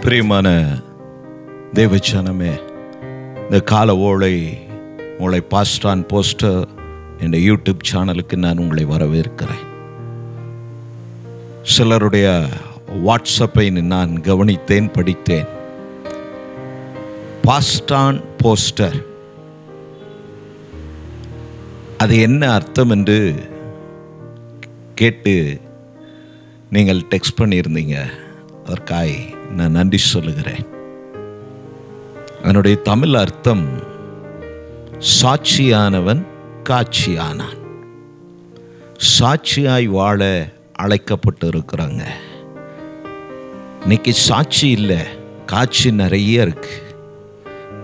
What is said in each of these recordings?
பிரியமான தேவச்சனமே, இந்த கால ஓலை உங்களை பாஸ்ட் ஆன் போஸ்டர் என்ற யூடியூப் சேனலுக்கு நான் உங்களை வரவேற்கிறேன். சிலருடைய வாட்ஸ்அப்பை நான் கவனித்தேன், படித்தேன். பாஸ்ட் ஆன் போஸ்டர், அது என்ன அர்த்தம் என்று கேட்டு நீங்கள் டெக்ஸ்ட் பண்ணியிருந்தீங்க. அதற்காக நான் நன்றி சொல்லுகிறேன். அதனுடைய தமிழ் அர்த்தம் சாட்சியானவன் காட்சியானான். சாட்சியாய் வாழ அழைக்கப்பட்டு இருக்கிறாங்க. இன்னைக்கு சாட்சி இல்லை, காட்சி நிறைய இருக்கு.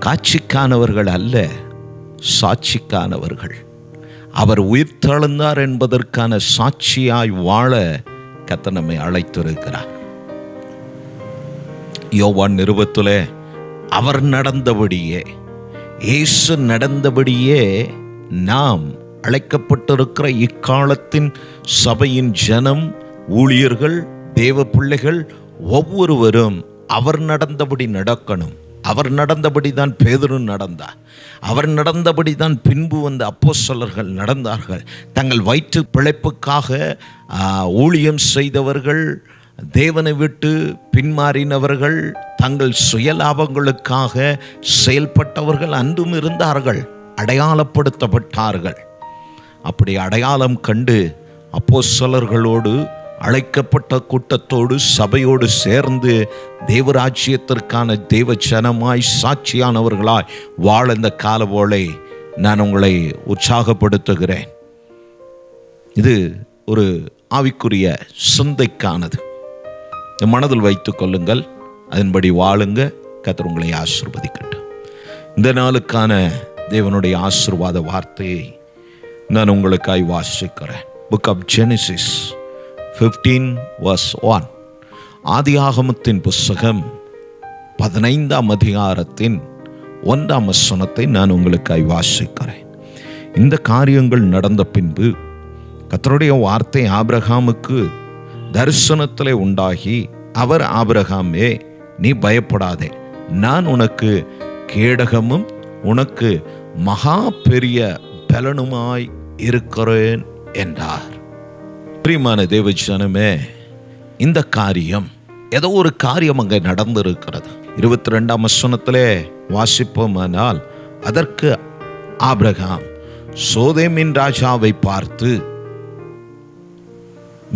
காட்சிக்கானவர்கள் அல்ல, சாட்சிக்கானவர்கள். அவர் உயிர் தெழுந்தார் என்பதற்கான சாட்சியாய் வாழ கர்த்தர் நம்மை அழைத்திருக்கிறார். யோவான் நிருபத்திலே அவர் நடந்தபடியே, இயேசு நடந்தபடியே நாம் அழைக்கப்பட்டிருக்கிற இக்காலத்தின் சபையின் ஜனம், ஊழியர்கள், தேவ பிள்ளைகள் ஒவ்வொருவரும் அவர் நடந்தபடி நடக்கணும். அவர் நடந்தபடி தான் பேதுரு நடந்தார். அவர் நடந்தபடி தான் பின்பு வந்த அப்போஸ்தலர்கள் நடந்தார்கள். தங்கள் வயிற்று பிழைப்புக்காக ஊழியம் செய்தவர்கள், தேவனை விட்டு பின்மாறினவர்கள், தங்கள் சுயலாபங்களுக்காக செயல்பட்டவர்கள் அன்றும் இருந்தார்கள், அடையாளப்படுத்தப்பட்டார்கள். அப்படி அடையாளம் கண்டு அப்போஸ்தலர்களோடு அழைக்கப்பட்ட கூட்டத்தோடு சபையோடு சேர்ந்து தேவராஜ்யத்திற்கான தேவ ஜனமாய் சாட்சியானவர்களாய் வாழ இந்த காலவோளை நான் உங்களை உற்சாகப்படுத்துகிறேன். இது ஒரு ஆவிக்குரிய சிந்தைக்கானது. மனதில் வைத்துக் கொள்ளுங்கள், அதன்படி வாழுங்க. கர்த்தர் உங்களை ஆசீர்வதிக்கட்டும். இந்த நாளுக்கான தேவனுடைய ஆசீர்வாத வார்த்தையை நான் உங்களுக்காய் வாசிக்கிறேன். Book of Genesis 15:1. ஆதியாகமத்தின் புஸ்தகம் 15ஆம் அதிகாரத்தின் 1ஆம் வசனத்தை நான் உங்களுக்காய் வாசிக்கிறேன். இந்த காரியங்கள் நடந்த பின்பு கர்த்தருடைய வார்த்தை ஆபிரகாமுக்கு தரிசனத்திலே உண்டாகி, அவர் ஆபிரகாமே, நீ பயப்படாதே, நான் உனக்கு கேடகமும் உனக்கு மகா பெரிய பலனுமாய் இருக்கிறேன் என்றார். பிரியமான தேவஜனமே, இந்த காரியம், ஏதோ ஒரு காரியம் அங்கே நடந்திருக்கிறது. 22ஆம் வசனத்திலே வாசிப்போமானால், அதற்கு ஆபிரகாம் சோதேமின் ராஜாவை பார்த்து,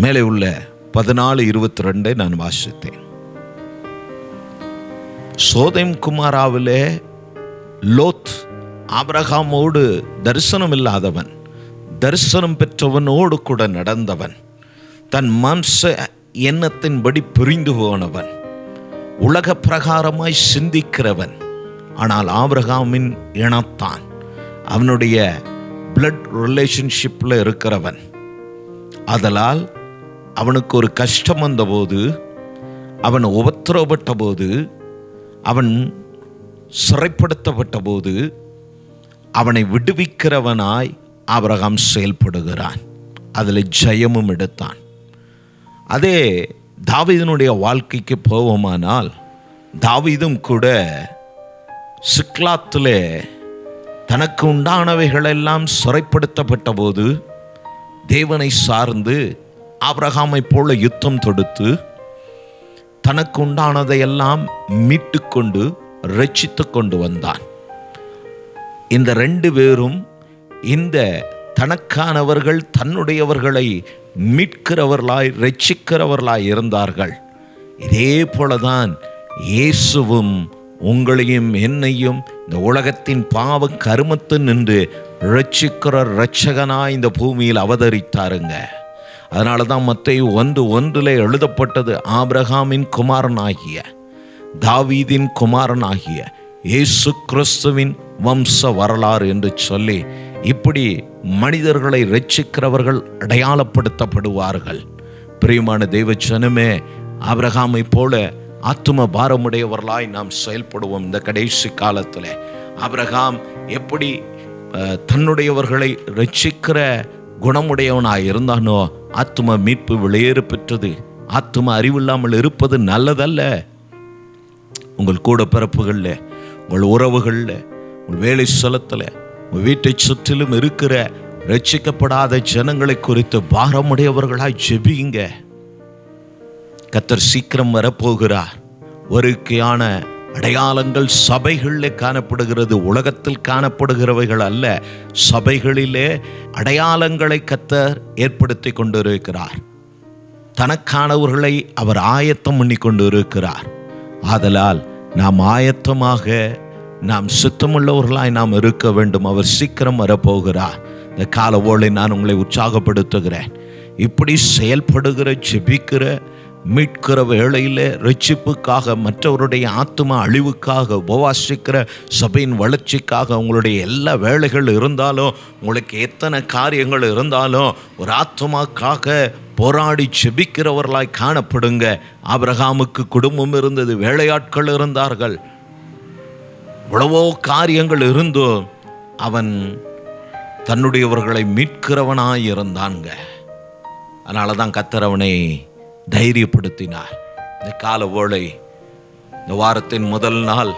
மேலே உள்ள 14:22 நான் வாசித்தேன். சோதேம் குமாராவிலே லோத் ஆபிரகாமோடு தரிசனம் இல்லாதவன், தரிசனம் பெற்றவனோடு கூட நடந்தவன், தன் மாம்ச எண்ணத்தின்படி பிரிந்து போனவன், உலக பிரகாரமாய் சிந்திக்கிறவன். ஆனால் ஆபிரகாமின் இனத்தான், அவனுடைய பிளட் ரிலேஷன்ஷிப்பில் இருக்கிறவன். ஆதலால் அவனுக்கு ஒரு கஷ்டம் வந்தபோது, அவன் உபத்திரவப்பட்ட போது, அவன் சிறைப்படுத்தப்பட்ட போது அவனை விடுவிக்கிறவனாய் ஆபிரகாம் செயல்படுகிறான். அதில் ஜெயமும் எடுத்தான். அதே தாவீதினுடைய வாழ்க்கைக்கு போவோமானால், தாவீதும் கூட சிக்லாத்திலே தனக்கு உண்டானவைகளெல்லாம் சிறைப்படுத்தப்பட்ட போது தேவனை சார்ந்து ஆபிரகாமை போல யுத்தம் தொடுத்து தனக்கு உண்டானதையெல்லாம் மீட்டு கொண்டு ரட்சித்து கொண்டு வந்தான். இந்த 2 பேரும் இந்த தனக்கானவர்கள், தன்னுடையவர்களை மீட்கிறவர்களாய் ரட்சிக்கிறவர்களாய் இருந்தார்கள். இதே போலதான் இயேசுவும் உங்களையும் என்னையும் இந்த உலகத்தின் பாவ கருமத்து நின்று ரட்சிக்கிற இரட்சகனாய் இந்த பூமியில் அவதரித்தாருங்க. அதனால தான் மத்தேயு 1:1 எழுதப்பட்டது, ஆபிரகாமின் குமாரனாகிய, தாவீதின் குமாரனாகிய இயேசு கிறிஸ்துவின் வம்ச வரலாறு என்று சொல்லி, இப்படி மனிதர்களை ரட்சிக்கிறவர்கள் அடையாளப்படுத்தப்படுவார்கள். பிரியமான தேவ ஜனமே, ஆபிரகாமை போல ஆத்தும பாரமுடையவர்களாய் நாம் செயல்படுவோம். இந்த கடைசி காலத்தில் ஆபிரகாம் எப்படி தன்னுடையவர்களை ரட்சிக்கிற குணமுடையவனாய் இருந்தானோ, ஆத்தும மீட்பு வெளியேறு பெற்றது. ஆத்தும அறிவில்லாமல் இருப்பது நல்லதல்ல. உங்கள் கூட பிறப்புகளில், உங்கள் உறவுகளில், உங்கள் வேலை ஸ்தலத்தில், உங்கள் வீட்டை சுற்றிலும் இருக்கிற ரட்சிக்கப்படாத ஜனங்களை குறித்து பாரமுடையவர்களாய் ஜெபியுங்க. கர்த்தர் சீக்கிரம் வரப்போகிறார். வருகையான அடையாளங்கள் சபைகளில் காணப்படுகிறது, உலகத்தில் காணப்படுகிறவைகள் அல்ல. சபைகளிலே அடையாளங்களை கர்த்தர் ஏற்படுத்தி கொண்டிருக்கிறார். தனக்கானவர்களை அவர் ஆயத்தம் பண்ணி கொண்டு இருக்கிறார். ஆதலால் நாம் ஆயத்தமாக, நாம் சுத்தமுள்ளவர்களாய் நாம் இருக்க வேண்டும். அவர் சீக்கிரம் வரப்போகிறார். இந்த கால ஓலை நான் உங்களை உற்சாகப்படுத்துகிறேன். இப்படி செயல்படுகிற, ஜெபிக்கிற, மீட்கிற வேளையில் ரட்சிப்புக்காக, மற்றவருடைய ஆத்தும அழிவுக்காக உபவாசிக்கிற, சபையின் வளர்ச்சிக்காக உங்களுடைய எல்லா வேலைகள் இருந்தாலும், உங்களுக்கு எத்தனை காரியங்கள் இருந்தாலும், ஒரு ஆத்துமாக்காக போராடி ஜெபிக்கிறவர்களாய் காணப்படுங்க. ஆபிரகாமுக்கு குடும்பம் இருந்தது, வேலையாட்கள் இருந்தார்கள், எவ்வளவோ காரியங்கள் இருந்தும் அவன் தன்னுடையவர்களை மீட்கிறவனாய் இருந்தாங்க. அதனால தான் கர்த்தர் அவனை தைரியப்படுத்தினார். இந்த கால வேளை, இந்த வாரத்தின் முதல் நாள்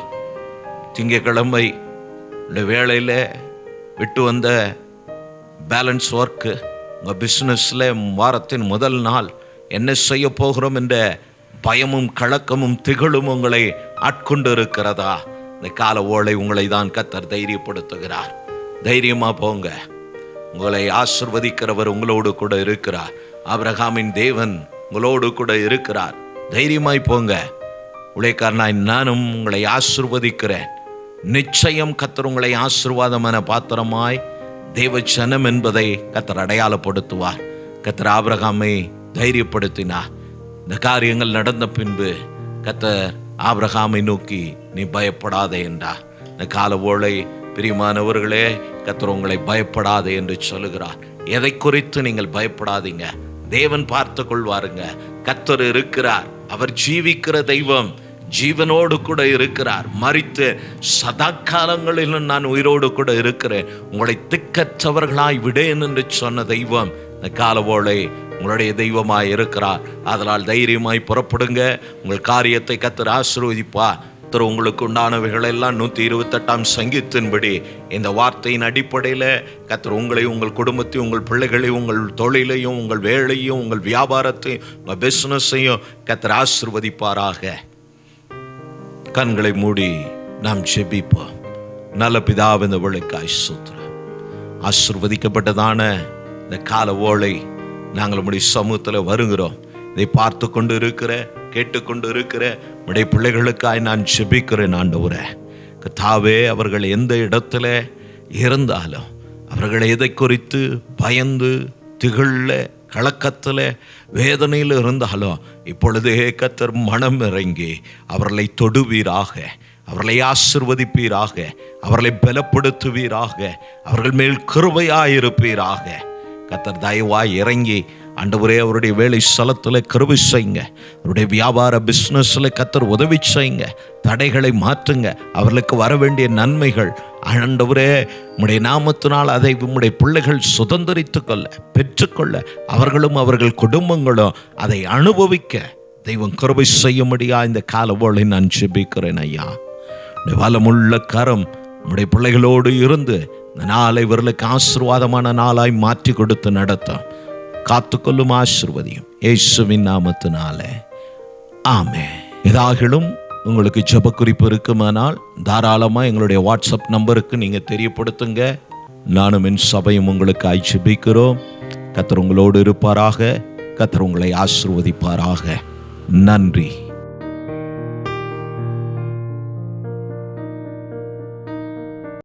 திங்கட்கிழமை, இந்த வேளையில் விட்டு வந்த பேலன்ஸ் ஒர்க்கு, உங்கள் பிஸ்னஸில் வாரத்தின் முதல் நாள் என்ன செய்ய போகிறோம் என்ற பயமும் கலக்கமும் திகழும் உங்களை ஆட்கொண்டு இருக்கிறதா? இந்த கால ஓலை உங்களை தான் கர்த்தர் தைரியப்படுத்துகிறார். தைரியமாக போங்க. உங்களை ஆசீர்வதிக்கிறவர் உங்களோடு கூட இருக்கிறார். ஆபிரகாமின் தேவன் உங்களோடு கூட இருக்கிறார். தைரியமாய் போங்க. ஊழியக்காரனாய் நானும் உங்களை ஆசீர்வதிக்கிறேன். நிச்சயம் கர்த்தர் உங்களை ஆசீர்வாதமான பாத்திரமாய் தேவ ஜனம் என்பதை கர்த்தர் அடையாளப்படுத்துவார். கர்த்தர் ஆபிரகாமை தைரியப்படுத்தினார். இந்த காரியங்கள் நடந்த பின்பு கர்த்தர் ஆபிரகாமை நோக்கி நீ பயப்படாதே என்றார். இந்த கால ஓலை பிரியமானவர்களே, கர்த்தர் உங்களை பயப்படாதே என்று சொல்லுகிறார். எதை குறித்து நீங்கள் பயப்படாதீங்க. தேவன் பார்த்து கொள்வாருங்க. கர்த்தர் இருக்கிறார். அவர் ஜீவிக்கிற தெய்வம், ஜீவனோடு கூட இருக்கிறார். மரித்து சதா காலங்களிலும் நான் உயிரோடு கூட இருக்கிறேன், உங்களை திக்கற்றவர்களாய் விடேன் என்று சொன்ன தெய்வம் இந்த காலவோளை உங்களுடைய தெய்வமாய் இருக்கிறார். அதனால் தைரியமாய் புறப்படுங்க. உங்கள் காரியத்தை கர்த்தர் ஆசீர்வதிப்பார். உங்களுக்கு உண்டானவைகள் எல்லாம் 128ஆம் சங்கீதத்தின்படி இந்த வார்த்தையின் அடிப்படையில் கர்த்தர் உங்களையும், உங்கள் குடும்பத்தையும், உங்கள் பிள்ளைகளையும், உங்கள் தொழிலையும், உங்கள் வேலையும், உங்கள் வியாபாரத்தையும், உங்கள் பிஸ்னஸையும் கர்த்தர் ஆசீர்வதிப்பாராக. கண்களை மூடி நாம் ஜெபிப்போம். நல்ல பிதாவே, இந்த வேளைக்காய் ஸ்தோத்திரம். ஆசீர்வதிக்கப்பட்டதான இந்த கால ஓலை நாங்கள் உம்முடைய சமூகத்தில் வருகிறோம். இதை பார்த்து கொண்டு இருக்கிற, கேட்டுக்கொண்டு இருக்கிற உடைய பிள்ளைகளுக்காய் நான் ஜெபிக்கிறேன். ஆண்டவரே கர்த்தாவே, அவர்கள் எந்த இடத்துல இருந்தாலும், அவர்கள் எதை குறித்து பயந்து திகழ, கலக்கத்தில், வேதனையில் இருந்தாலும் இப்பொழுதே கர்த்தர் மனம் இறங்கி அவர்களை தொடுவீராக, அவர்களை ஆசீர்வதிப்பீராக, அவர்களை பலப்படுத்துவீராக, அவர்கள் மேல் கிருபையாயிருப்பீராக. கர்த்தர் தயவாய் இறங்கி ஆண்டவரே அவருடைய வேலை ஸ்தலத்தில் கிருபை செய்யுங்க. அவருடைய வியாபார பிஸ்னஸில் கர்த்தர் உதவி செய்யுங்க. தடைகளை மாற்றுங்க. அவர்களுக்கு வர வேண்டிய நன்மைகள் ஆண்டவரே உம்முடைய நாமத்தினால் அதை உம்முடைய பிள்ளைகள் சுதந்திரித்து கொள்ள, பெற்றுக்கொள்ள, அவர்களும் அவர்கள் குடும்பங்களும் அதை அனுபவிக்க தெய்வம் கிருபை செய்யும்படியா இந்த காலவோளை நான் ஜெபிக்கிறேன். ஐயா, வலமுள்ள கரம் உம்முடைய பிள்ளைகளோடு இருந்து இந்த நாளை இவர்களுக்கு ஆசீர்வாதமான நாளாய் மாற்றி கொடுத்து நடத்தும். காத்துக்கொள்ளும், ஆசீர்வதியும். இயேசுவின் நாமத்தினாலே ஆமென். ஏதாகிலும் உங்களுக்கு ஜெப குறிப்பு இருக்குமானால் தாராளமாக எங்களுடைய வாட்ஸ்அப் நம்பருக்கு நீங்கள் தெரியப்படுத்துங்க. நானும் என் சபையும் உங்களுக்கு ஜெபிக்கிறோம். கர்த்தர் உங்களோடு இருப்பாராக. கர்த்தர் உங்களை ஆசீர்வதிப்பாராக. நன்றி.